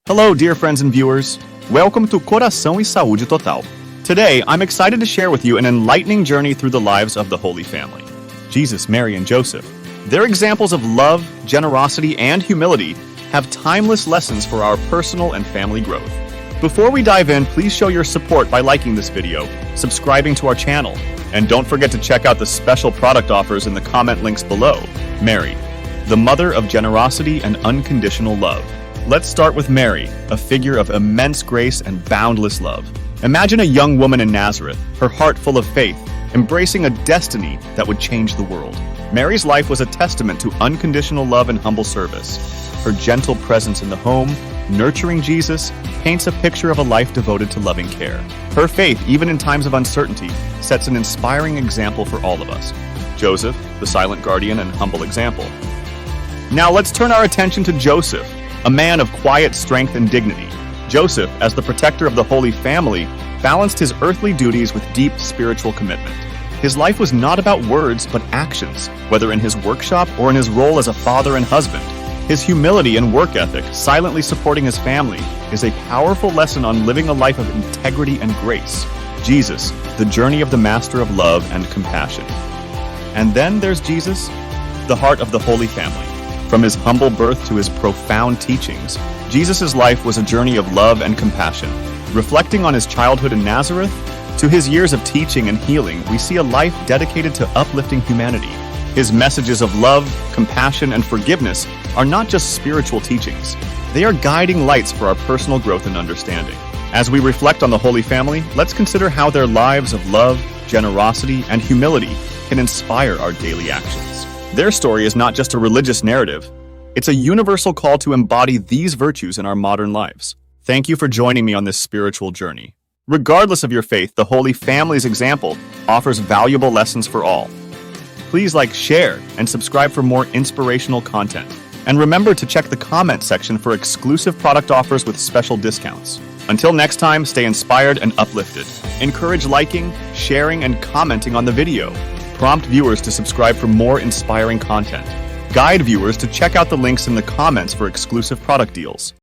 Hello, dear friends and viewers. Welcome to Coração e Saúde Total. Today, I'm excited to share with you an enlightening journey through the lives of the Holy Family. Jesus, Mary, and Joseph. Their examples of love, generosity, and humility have timeless lessons for our personal and family growth. Before we dive in, please show your support by liking this video, subscribing to our channel, and don't forget to check out the special product offers in the comment links below. Mary, the mother of generosity and unconditional love. Let's start with Mary, a figure of immense grace and boundless love. Imagine a young woman in Nazareth, her heart full of faith, embracing a destiny that would change the world. Mary's life was a testament to unconditional love and humble service. Her gentle presence in the home, nurturing Jesus, paints a picture of a life devoted to loving care. Her faith, even in times of uncertainty, sets an inspiring example for all of us. Joseph, the silent guardian and humble example. Now let's turn our attention to Joseph, a man of quiet strength and dignity. Joseph, as the protector of the Holy Family, balanced his earthly duties with deep spiritual commitment. His life was not about words, but actions, whether in his workshop or in his role as a father and husband. His humility and work ethic, silently supporting his family, is a powerful lesson on living a life of integrity and grace. Jesus, the journey of the master of love and compassion. And then there's Jesus, the heart of the Holy Family. From his humble birth to his profound teachings, Jesus' life was a journey of love and compassion. Reflecting on his childhood in Nazareth, to his years of teaching and healing, we see a life dedicated to uplifting humanity. His messages of love, compassion, and forgiveness are not just spiritual teachings. They are guiding lights for our personal growth and understanding. As we reflect on the Holy Family, let's consider how their lives of love, generosity, and humility can inspire our daily actions. Their story is not just a religious narrative. It's a universal call to embody these virtues in our modern lives. Thank you for joining me on this spiritual journey. Regardless of your faith, the Holy Family's example offers valuable lessons for all. Please like, share, and subscribe for more inspirational content. And remember to check the comment section for exclusive product offers with special discounts. Until next time, stay inspired and uplifted. Encourage liking, sharing, and commenting on the video. Prompt viewers to subscribe for more inspiring content. Guide viewers to check out the links in the comments for exclusive product deals.